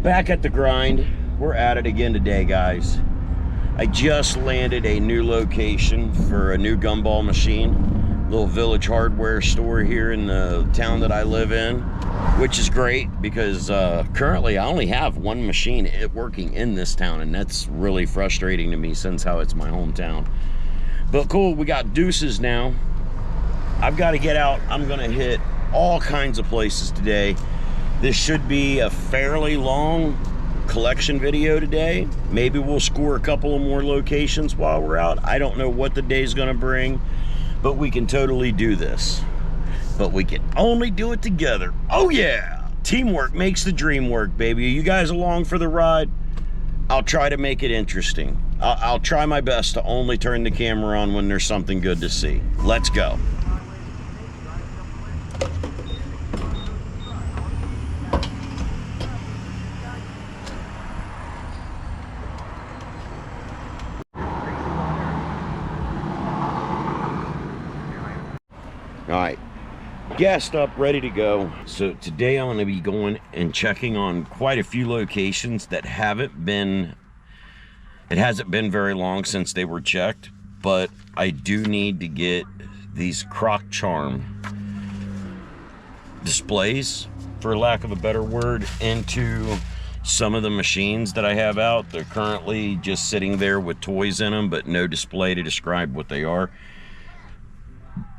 Back at the grind. We're at it again today, guys. I just landed a new location for a new gumball machine. Little Village hardware store here in the town that I live in, which is great because currently I only have one machine working in this town, and that's really frustrating to me since how it's my hometown. But cool, we got deuces now. I've got to get out. I'm gonna hit all kinds of places today. This should be a fairly long collection video today. Maybe we'll score a couple of more locations while we're out. I don't know what the day's gonna bring, but we can totally do this. But we can only do it together. Oh yeah! Teamwork makes the dream work, baby. Are you guys along for the ride? I'll try to make it interesting. I'll try my best to only turn the camera on when there's something good to see. Let's go. All right, gassed up, ready to go. So today I'm gonna be going and checking on quite a few locations that hasn't been very long since they were checked, but I do need to get these croc charm displays, for lack of a better word, into some of the machines that I have out. They're currently just sitting there with toys in them, but no display to describe what they are.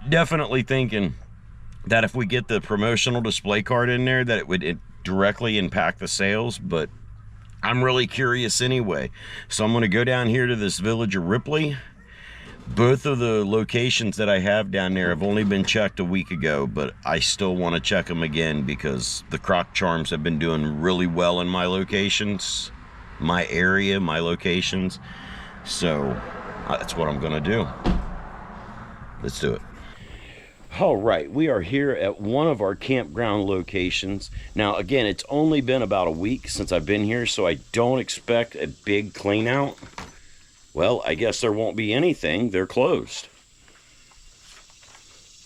Definitely thinking that if we get the promotional display card in there, that it would directly impact the sales, but I'm really curious anyway. So I'm going to go down here to this village of Ripley. Both of the locations that I have down there have only been checked a week ago, but I still want to check them again because the croc charms have been doing really well in my locations, my area, my locations. So that's what I'm going to do. Let's do it. All right, we are here at one of our campground locations. Now, again, it's only been about a week since I've been here, so I don't expect a big clean out. Well, I guess there won't be anything. They're closed.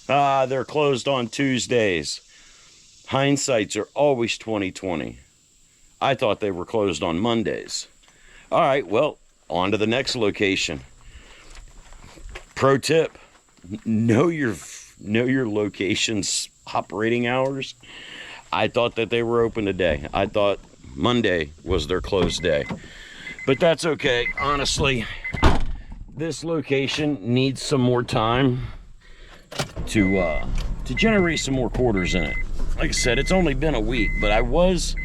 They're closed on Tuesdays. Hindsights are always 20/20. I thought they were closed on Mondays. All right, well, on to the next location. Pro tip, know your location's operating hours. I thought that they were open today. I thought Monday was their closed day, but that's okay. Honestly, this location needs some more time to generate some more quarters in it. Like I said, it's only been a week, but I was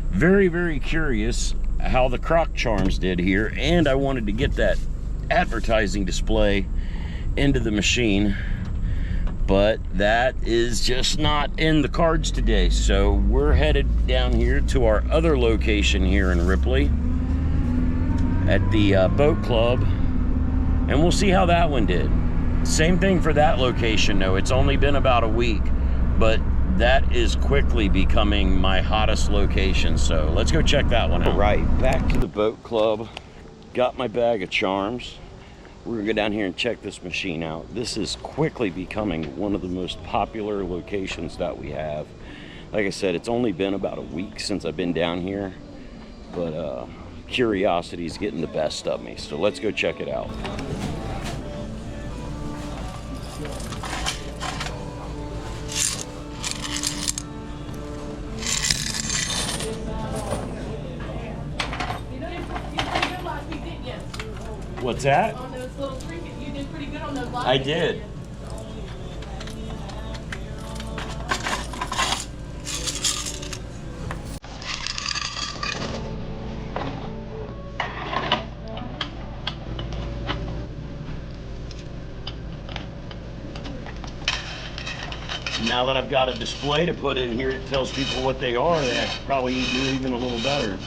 very, very curious how the croc charms did here, and I wanted to get that advertising display into the machine, but that is just not in the cards today. So we're headed down here to our other location here in Ripley at the boat club, and we'll see how that one did. Same thing for that location though. It's only been about a week, but that is quickly becoming my hottest location. So let's go check that one out. All right, back to the boat club. Got my bag of charms. We're gonna go down here and check this machine out. This is quickly becoming one of the most popular locations that we have. Like I said, it's only been about a week since I've been down here, but curiosity is getting the best of me. So let's go check it out. What's that? On those little trinkets, you did pretty good on those last. I did. Now that I've got a display to put in here, it tells people what they are. They probably do even a little better.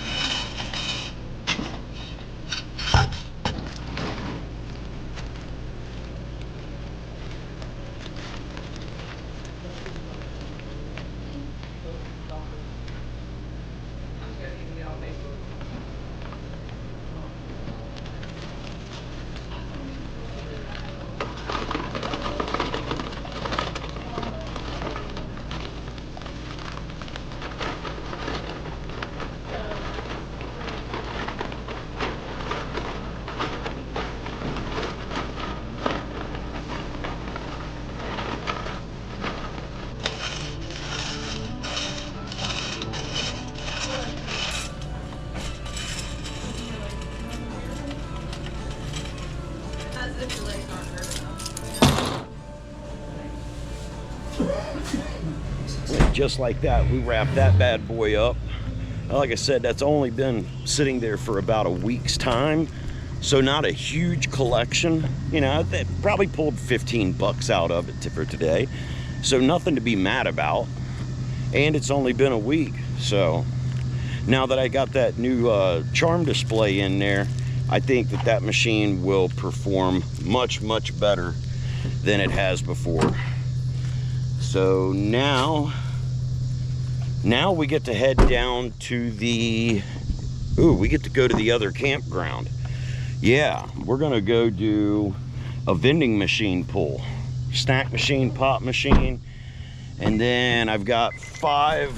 just like that, we wrapped that bad boy up. Like I said, that's only been sitting there for about a week's time, so not a huge collection. You know, they probably pulled 15 bucks out of it for today, so nothing to be mad about. And it's only been a week, so now that I got that new charm display in there, I think that that machine will perform much better than it has before. So now we get to head down to the, we get to go to the other campground. Yeah, we're gonna go do a vending machine pull, snack machine, pop machine, and then I've got five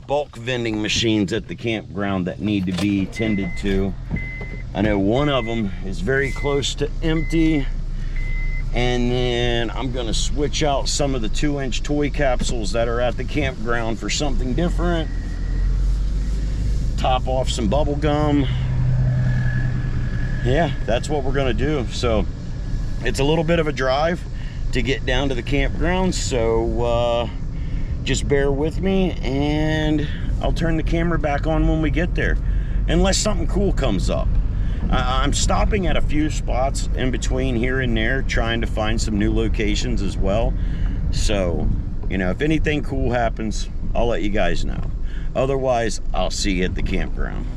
bulk vending machines at the campground that need to be tended to. I know one of them is very close to empty, and then I'm gonna switch out some of the 2-inch toy capsules that are at the campground for something different. Top off some bubble gum. Yeah, that's what we're gonna do. So it's a little bit of a drive to get down to the campground, so just bear with me, and I'll turn the camera back on when we get there, unless something cool comes up. I'm stopping at a few spots in between here and there, trying to find some new locations as well. So, you know, if anything cool happens, I'll let you guys know. Otherwise, I'll see you at the campground.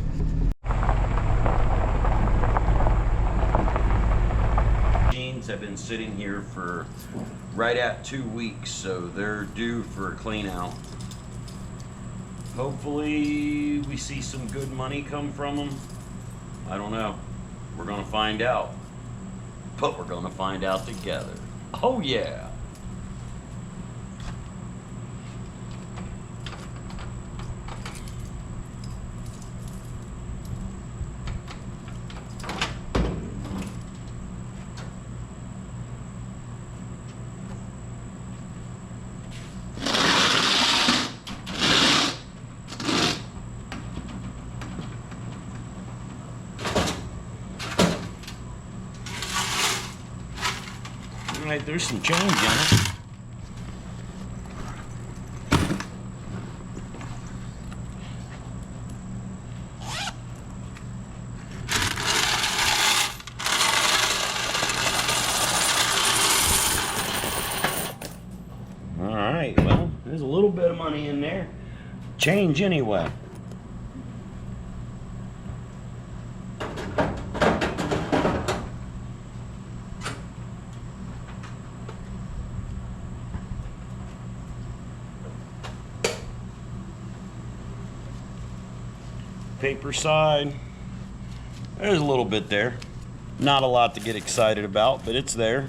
Machines have been sitting here for right at 2 weeks, so they're due for a clean out. Hopefully we see some good money come from them. I don't know. We're gonna find out. But we're gonna find out together. Oh yeah. All right, there's some change in it. All right, well, there's a little bit of money in there. Change anyway. Paper side, there's a little bit there. Not a lot to get excited about, but it's there.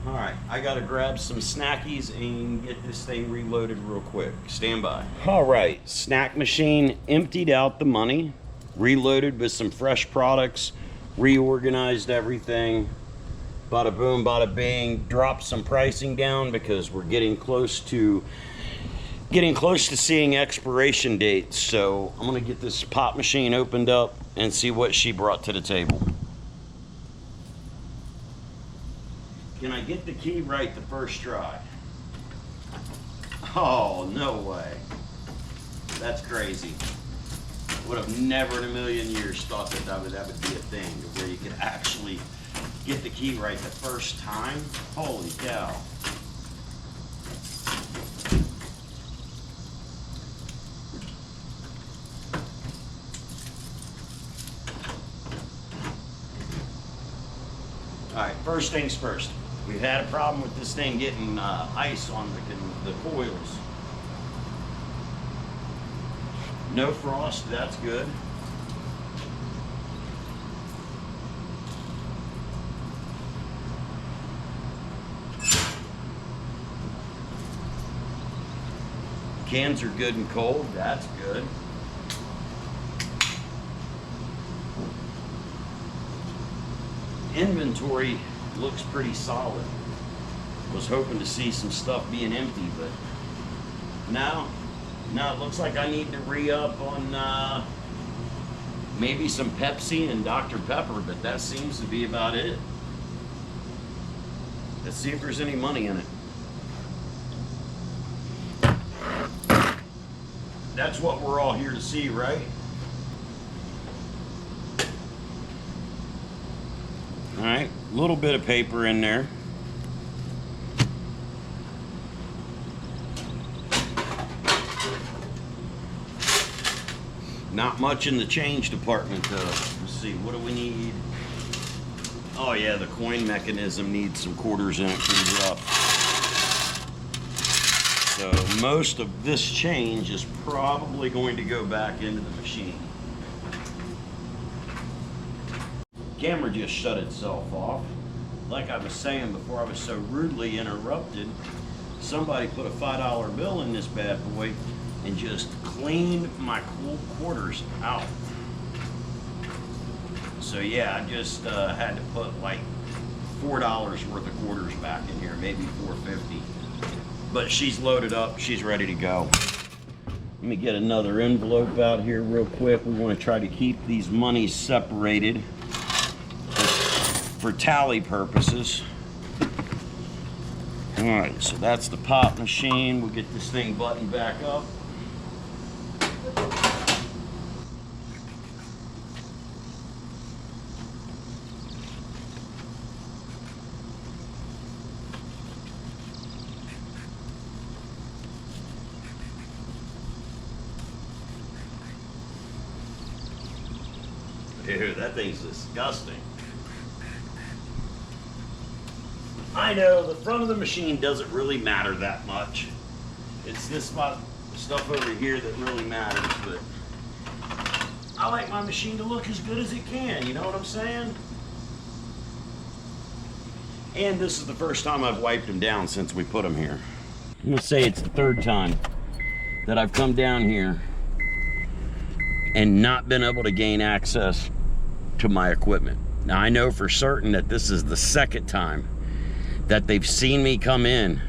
All right, I gotta grab some snackies and get this thing reloaded real quick. Stand by. All right, snack machine emptied out the money, reloaded with some fresh products, reorganized everything. Bada boom, bada bing, dropped some pricing down because we're getting close to seeing expiration dates. So I'm gonna get this pop machine opened up and see what she brought to the table. Can I get the key right the first try? Oh, no way. That's crazy. Would have never in a million years thought that would be a thing, where you could actually get the key right the first time. Holy cow. All right, first things first. We've had a problem with this thing getting ice on the coils. No frost, that's good. Cans are good and cold, that's good. Inventory looks pretty solid. Was hoping to see some stuff being empty, but no, it looks like I need to re-up on maybe some Pepsi and Dr. Pepper, but that seems to be about it. Let's see if there's any money in it. That's what we're all here to see, right? All right, a little bit of paper in there. Not much in the change department though. Let's see, what do we need? Oh yeah, the coin mechanism needs some quarters in it pretty rough. So most of this change is probably going to go back into the machine. Camera just shut itself off. Like I was saying before I was so rudely interrupted, somebody put a $5 bill in this bad boy and just cleaned my quarters out. So yeah, I just had to put like $4 worth of quarters back in here, maybe $4.50. But she's loaded up, she's ready to go. Let me get another envelope out here real quick. We want to try to keep these monies separated for tally purposes. All right, so that's the pop machine. We'll get this thing buttoned back up. Dude, that thing's disgusting. I know, the front of the machine doesn't really matter that much. It's this stuff over here that really matters, but I like my machine to look as good as it can, you know what I'm saying? And this is the first time I've wiped them down since we put them here. I'm gonna say it's the third time that I've come down here and not been able to gain access to my equipment. Now I know for certain that this is the second time that they've seen me come in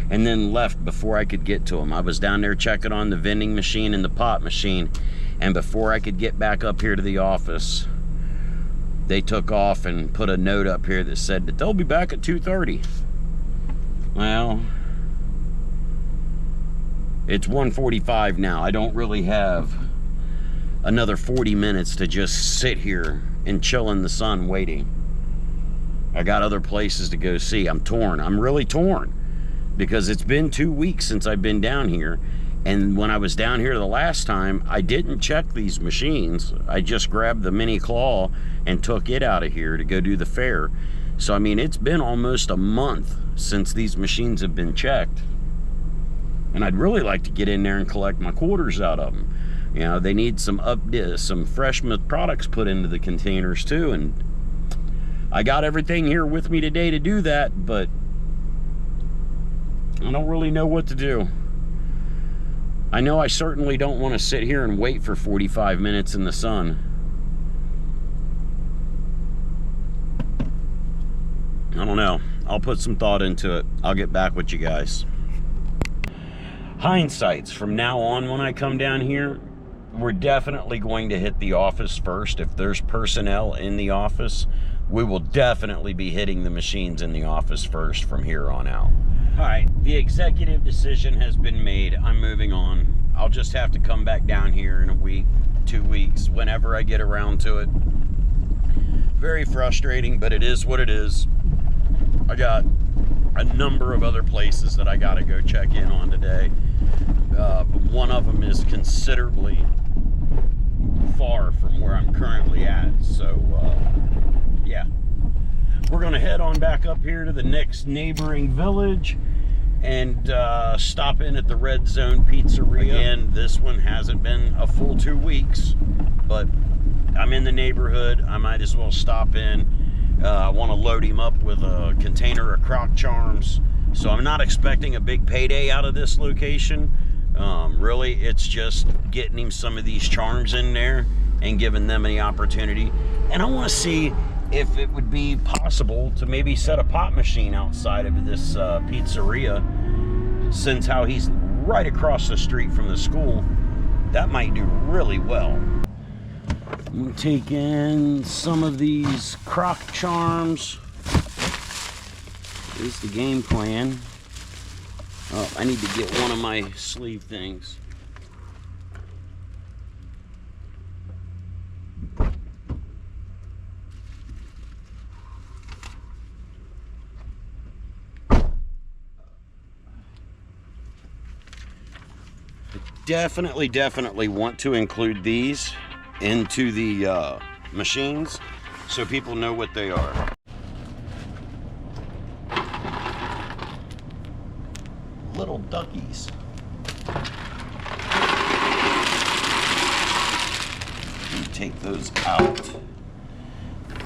and then left before I could get to them. I was down there checking on the vending machine and the pop machine, and before I could get back up here to the office, they took off and put a note up here that said that they'll be back at 2:30. Well, it's 1:45 now. I don't really have another 40 minutes to just sit here and chill in the sun waiting. I got other places to go see. I'm torn. I'm really torn because it's been 2 weeks since I've been down here. And when I was down here the last time, I didn't check these machines. I just grabbed the mini claw and took it out of here to go do the fair. So, I mean, it's been almost a month since these machines have been checked. And I'd really like to get in there and collect my quarters out of them. You know, they need some fresh products put into the containers too, and I got everything here with me today to do that, but I don't really know what to do. I know I certainly don't want to sit here and wait for 45 minutes in the sun. I don't know. I'll put some thought into it. I'll get back with you guys. Hindsights, from now on when I come down here, we're definitely going to hit the office first. If there's personnel in the office, we will definitely be hitting the machines in the office first from here on out. All right, the executive decision has been made. I'm moving on. I'll just have to come back down here in a week, 2 weeks, whenever I get around to it. Very frustrating, but it is what it is. I got a number of other places that I got to go check in on today. One of them is considerably far from where I'm currently at, so yeah, we're gonna head on back up here to the next neighboring village and stop in at the Red Zone Pizzeria. Again, this one hasn't been a full 2 weeks, but I'm in the neighborhood. I might as well stop in. I want to load him up with a container of Croc Charms, so I'm not expecting a big payday out of this location. Really, it's just getting him some of these charms in there and giving them the opportunity. And I want to see if it would be possible to maybe set a pop machine outside of this pizzeria, since how he's right across the street from the school. That might do really well. I'm gonna take in some of these croc charms. Here's the game plan. Oh, I need to get one of my sleeve things. Definitely want to include these into the machines so people know what they are. Little duckies. Take those out.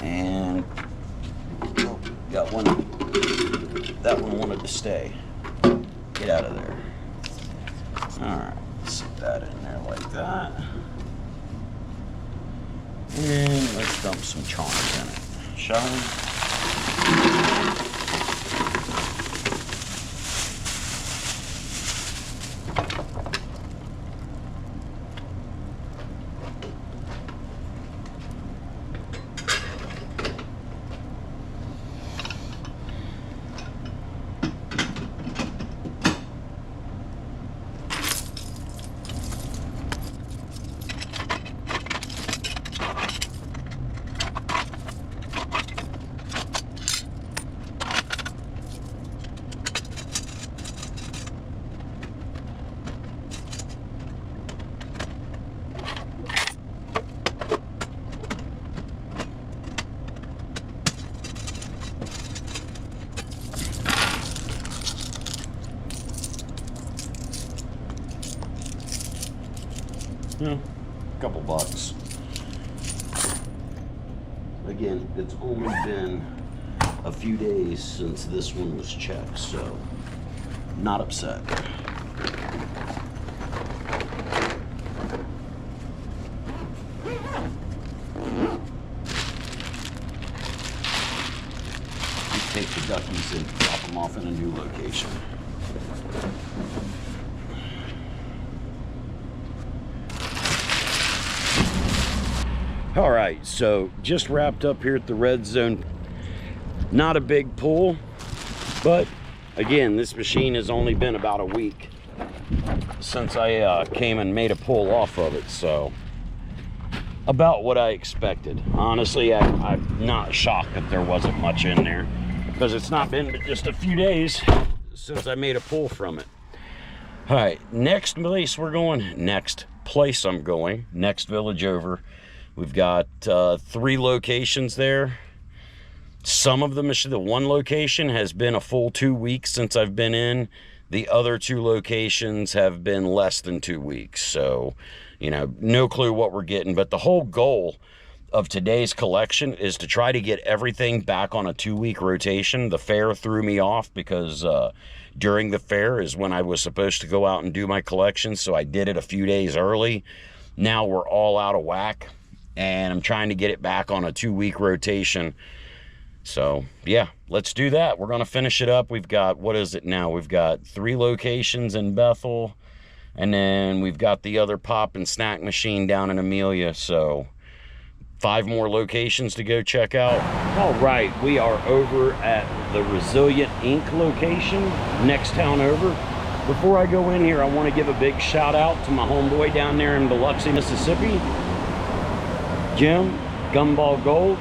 And oh, got one. That one wanted to stay. Get out of there. Alright. Sit that in there like that. And let's dump some charms in it, shall we? Yeah, a couple bucks. Again, it's only been a few days since this one was checked, so not upset. Take the duckies and drop them off in a new location. All right, so just wrapped up here at the red zone. Not a big pull, but again, this machine has only been about a week since I came and made a pull off of it, so about what I expected. Honestly, I'm not shocked that there wasn't much in there, because it's not been but just a few days since I made a pull from it. All right, next place I'm going, next village over. We've got 3 locations there. Some of them, the one location has been a full 2 weeks since I've been in. The other 2 locations have been less than 2 weeks. So, you know, no clue what we're getting. But the whole goal of today's collection is to try to get everything back on a 2-week rotation. The fair threw me off because during the fair is when I was supposed to go out and do my collection. So I did it a few days early. Now we're all out of whack, and I'm trying to get it back on a 2-week rotation. So yeah, let's do that. We're going to finish it up. We've got, what is it now? We've got 3 locations in Bethel, and then we've got the other pop and snack machine down in Amelia. So 5 more locations to go check out. All right, we are over at the Resilient Inc. location, next town over. Before I go in here, I want to give a big shout out to my homeboy down there in Biloxi, Mississippi, Jim, Gumball Gold.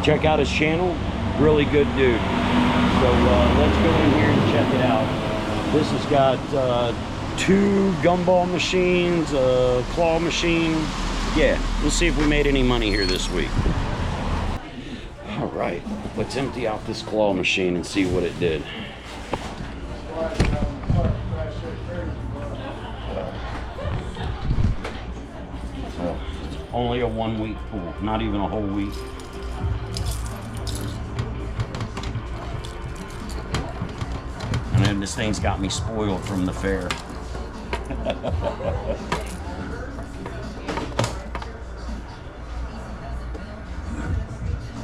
Check out his channel, really good dude. So let's go in here and check it out. This has got 2 gumball machines, a claw machine. Yeah, we'll see if we made any money here this week. All right, let's empty out this claw machine and see what it did. Only a 1-week pool, not even a whole week. And then this thing's got me spoiled from the fair.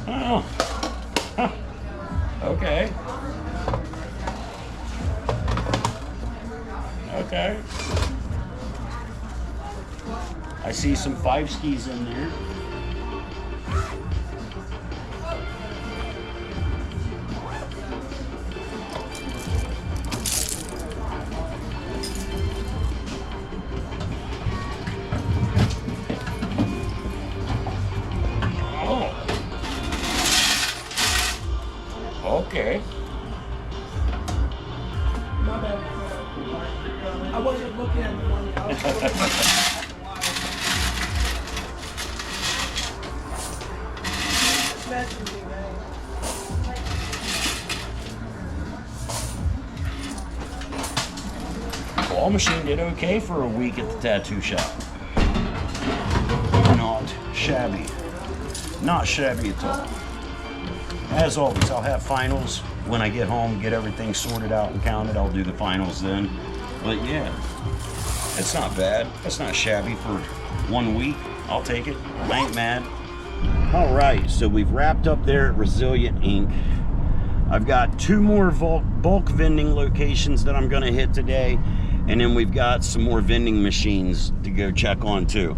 Oh. Huh. Okay. Okay. I see some 5 skis in there. I wasn't looking at the money. I was looking at the wire. Just messing with me, man. Claw machine did okay for a week at the tattoo shop. Not shabby. Not shabby at all. As always, I'll have finals when I get home, get everything sorted out and counted. I'll do the finals then. But yeah, it's not bad. It's not shabby for 1 week. I'll take it. I ain't mad. All right, so we've wrapped up there at Resilient Inc. I've got 2 more bulk vending locations that I'm gonna hit today. And then we've got some more vending machines to go check on too.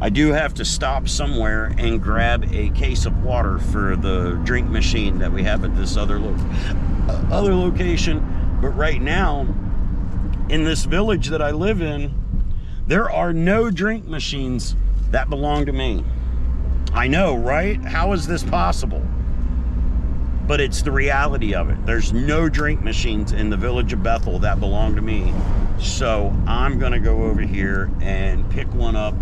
I do have to stop somewhere and grab a case of water for the drink machine that we have at this other location. But right now, in this village that I live in, there are no drink machines that belong to me. I know, right? How is this possible? But it's the reality of it. There's no drink machines in the village of Bethel that belong to me. So I'm gonna go over here and pick one up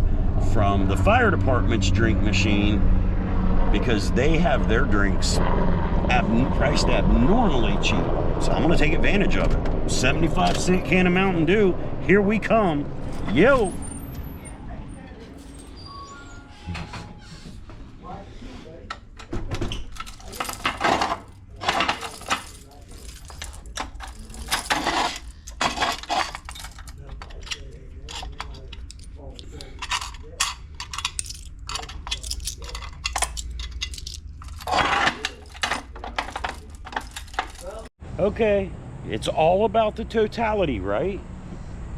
from the fire department's drink machine because they have their drinks priced abnormally cheap. So I'm gonna take advantage of it. 75-cent can of Mountain Dew, here we come. Yo! Okay, it's all about the totality, right?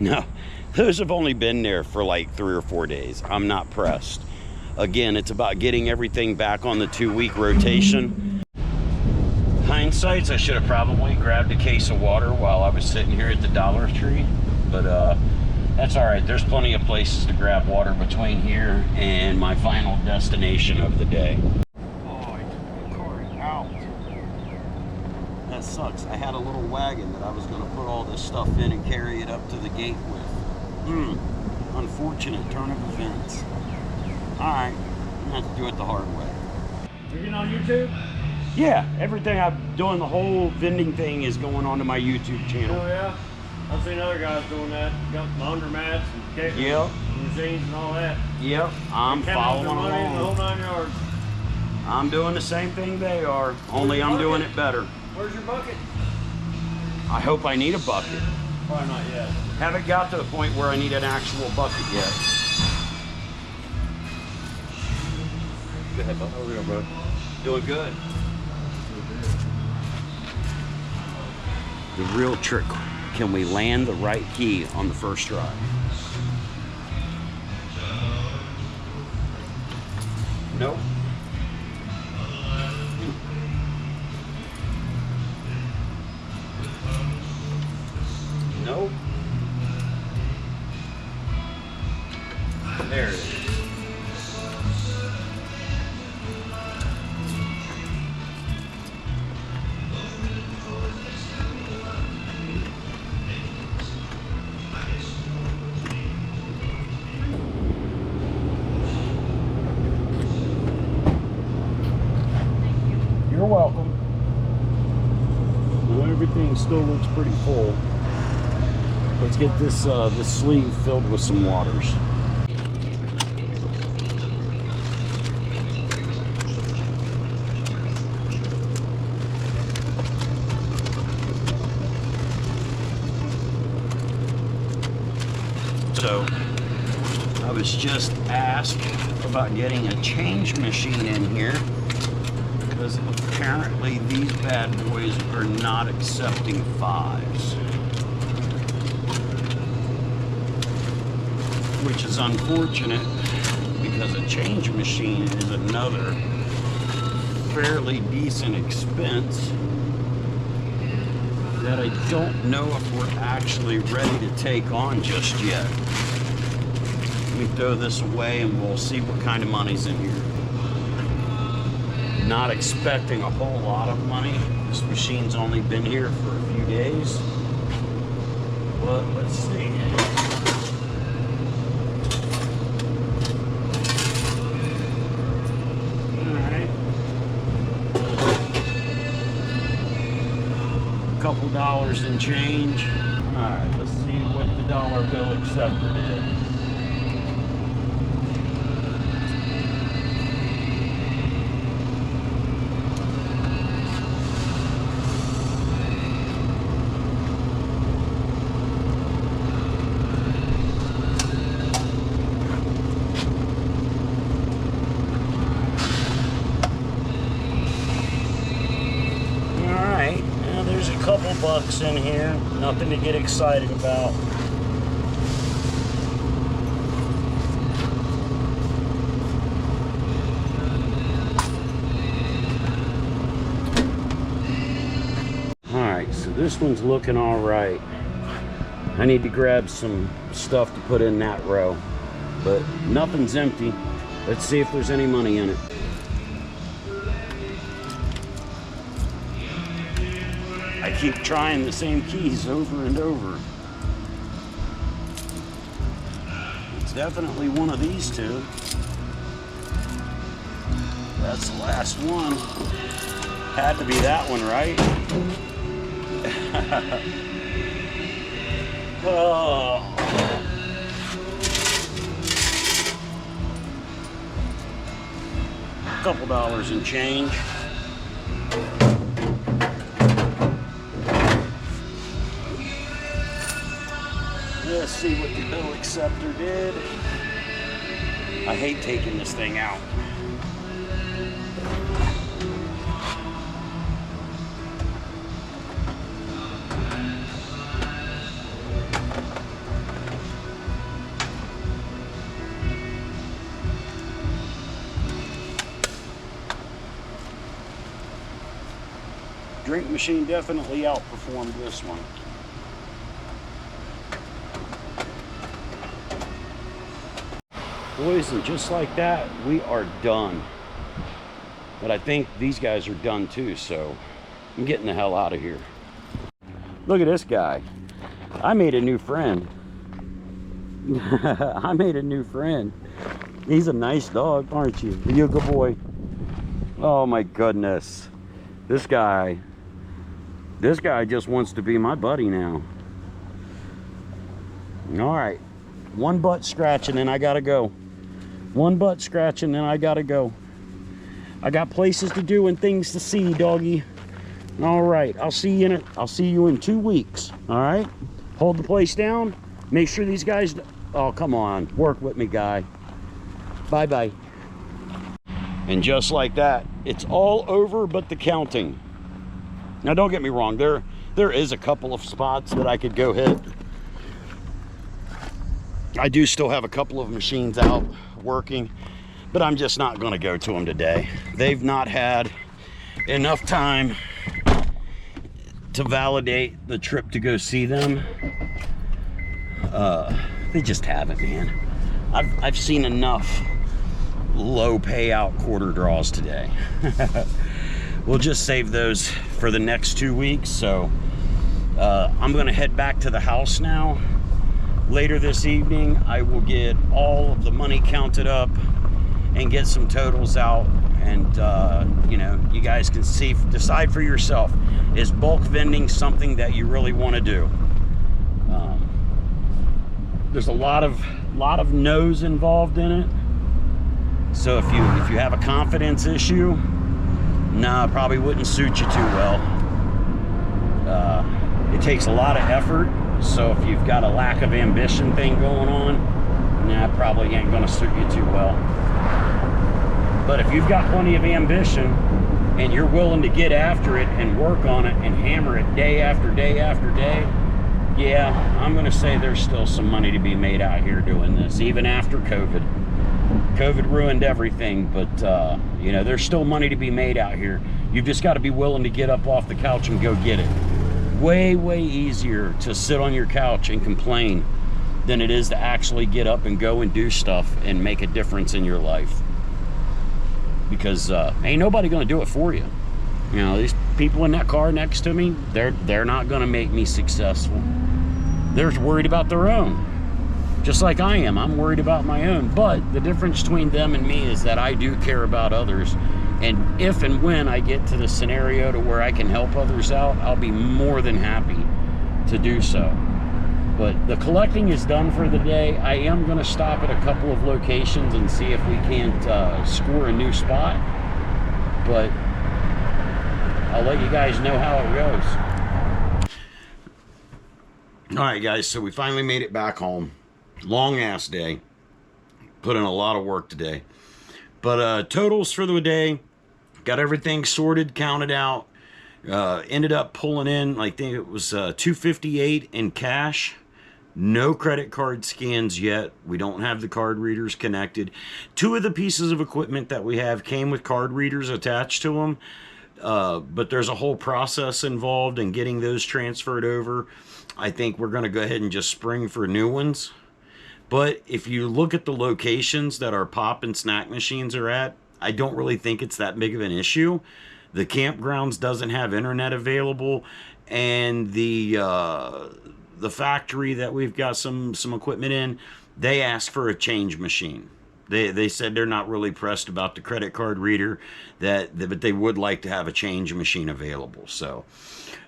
No, those have only been there for like 3 or 4 days. I'm not pressed. Again, it's about getting everything back on the 2-week rotation. Hindsight, I should have probably grabbed a case of water while I was sitting here at the Dollar Tree, but that's all right. There's plenty of places to grab water between here and my final destination of the day. That sucks. I had a little wagon that I was going to put all this stuff in and carry it up to the gate with. Unfortunate turn of events. Alright, I'm going to have to do it the hard way. You're getting on YouTube? Yeah, everything I'm doing, the whole vending thing is going onto my YouTube channel. Oh yeah? I've seen other guys doing that. Got laundromats and cake machines and all that. Yep, I'm following along. The whole 9 yards. I'm doing the same thing they are, only I'm doing it better. Where's your bucket? I hope I need a bucket. Probably not yet. Haven't got to the point where I need an actual bucket yet. Go ahead, bud. Over here, bud. Doing good. The real trick, can we land the right key on the first try? Nope. Nope. There it is. You're welcome. Well, everything still looks pretty full. Let's get this this sleeve filled with some waters. So I was just asked about getting a change machine in here because apparently these bad boys are not accepting 5s. Which is unfortunate because a change machine is another fairly decent expense that I don't know if we're actually ready to take on just yet. Let me throw this away and we'll see what kind of money's in here. Not expecting a whole lot of money. This machine's only been here for a few days. But but let's see. Alright. Couple dollars and change. Alright, let's see what the dollar bill acceptor did. Couple bucks in here, nothing to get excited about. Alright, so this one's looking all right. I need to grab some stuff to put in that row, but nothing's empty. Let's see if there's any money in it. I keep trying the same keys over and over. It's definitely one of these two. That's the last one. Had to be that one, right? Oh. Couple dollars and change. Let's see what the bill acceptor did. I hate taking this thing out. Drink machine definitely outperformed this one. Boys, and just like that, we are done. But I think these guys are done too, so I'm getting the hell out of here. Look at this guy. I made a new friend. I made a new friend. He's a nice dog, aren't you? Are you a good boy? Oh my goodness. This guy just wants to be my buddy now. All right, one butt scratch and then I gotta go. One butt scratch and then I gotta go. I got places to do and things to see, doggy. All right, I'll see you in 2 weeks. All right, hold the place down. Make sure these guys. Oh, come on, work with me, guy. Bye bye. And just like that, it's all over but the counting. Now, don't get me wrong. There is a couple of spots that I could go hit. I do still have a couple of machines out working, but I'm just not going to go to them today. They've not had enough time to validate the trip to go see them. They just haven't, man. I've seen enough low payout quarter draws today. We'll just save those for the next 2 weeks. So I'm going to head back to the house now. Later this evening, I will get all of the money counted up and get some totals out. And, you know, you guys can decide for yourself. Is bulk vending something that you really want to do? There's a lot of no's involved in it. So if you have a confidence issue, nah, probably wouldn't suit you too well. It takes a lot of effort. So if you've got a lack of ambition thing going on, nah, probably ain't gonna suit you too well. But if you've got plenty of ambition and you're willing to get after it and work on it and hammer it day after day after day, yeah, I'm gonna say there's still some money to be made out here doing this, even after COVID. COVID ruined everything, but you know, there's still money to be made out here. You've just got to be willing to get up off the couch and go get it. Way, way easier to sit on your couch and complain than it is to actually get up and go and do stuff and make a difference in your life. Because ain't nobody gonna do it for you. You know, these people in that car next to me, they're not gonna make me successful. they're worried about their own. Just like I am, I'm worried about my own. But the difference between them and me is that I do care about others. And if and when I get to the scenario to where I can help others out, I'll be more than happy to do so. But the collecting is done for the day. I am going to stop at a couple of locations and see if we can't score a new spot. But I'll let you guys know how it goes. All right, guys, so we finally made it back home. Long ass day. Put in a lot of work today. But totals for the day, got everything sorted, counted out. Ended up pulling in, I think it was $258 in cash. No credit card scans yet. We don't have the card readers connected. 2 of the pieces of equipment that we have came with card readers attached to them. But there's a whole process involved in getting those transferred over. I think we're going to go ahead and just spring for new ones. But if you look at the locations that our pop and snack machines are at, I don't really think it's that big of an issue. The campgrounds doesn't have internet available, and the factory that we've got some equipment in, they asked for a change machine. They said they're not really pressed about the credit card reader, but they would like to have a change machine available. So,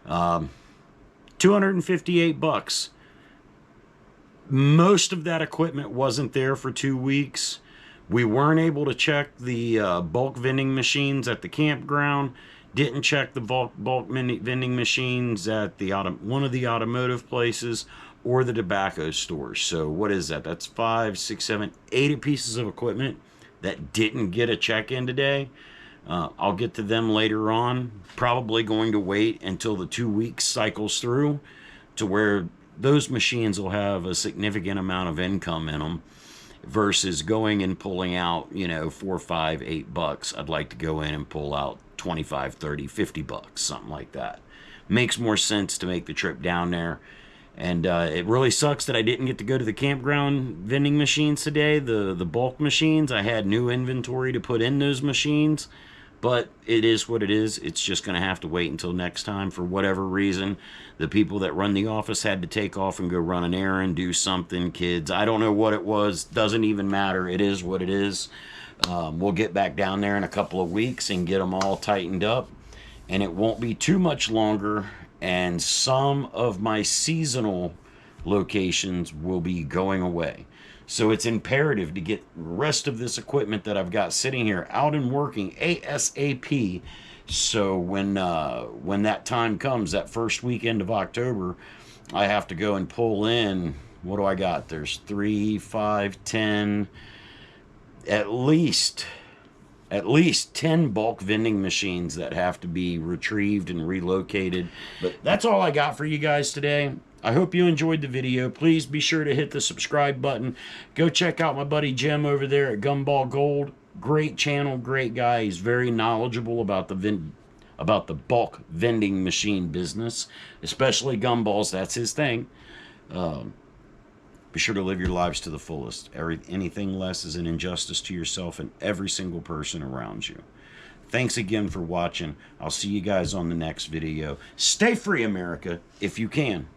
$258. Most of that equipment wasn't there for 2 weeks. We weren't able to check the bulk vending machines at the campground. Didn't check the bulk vending machines at the one of the automotive places or the tobacco stores. So what is that? That's 5, 6, 7, 8 pieces of equipment that didn't get a check-in today. I'll get to them later on. Probably going to wait until the 2 weeks cycles through to where those machines will have a significant amount of income in them versus going and pulling out, you know, $4, $5, $8. I'd like to go in and pull out 25, 30, 50 bucks, something like that. Makes more sense to make the trip down there. And it really sucks that I didn't get to go to the campground vending machines today, the bulk machines. I had new inventory to put in those machines, but it is what it is. It's just going to have to wait until next time. For whatever reason, the people that run the office had to take off and go run an errand, do something, kids. I don't know what it was. Doesn't even matter. It is what it is. We'll get back down there in a couple of weeks and get them all tightened up. And it won't be too much longer. And some of my seasonal locations will be going away. So it's imperative to get the rest of this equipment that I've got sitting here out and working ASAP. So when that time comes, that first weekend of October, I have to go and pull in, what do I got? There's 3, 5, 10, at least 10 bulk vending machines that have to be retrieved and relocated. But that's all I got for you guys today. I hope you enjoyed the video. Please be sure to hit the subscribe button. Go check out my buddy Jim over there at Gumball Gold. Great channel, great guy. He's very knowledgeable about the bulk vending machine business, especially gumballs. That's his thing. Be sure to live your lives to the fullest. Anything less is an injustice to yourself and every single person around you. Thanks again for watching. I'll see you guys on the next video. Stay free, America, if you can.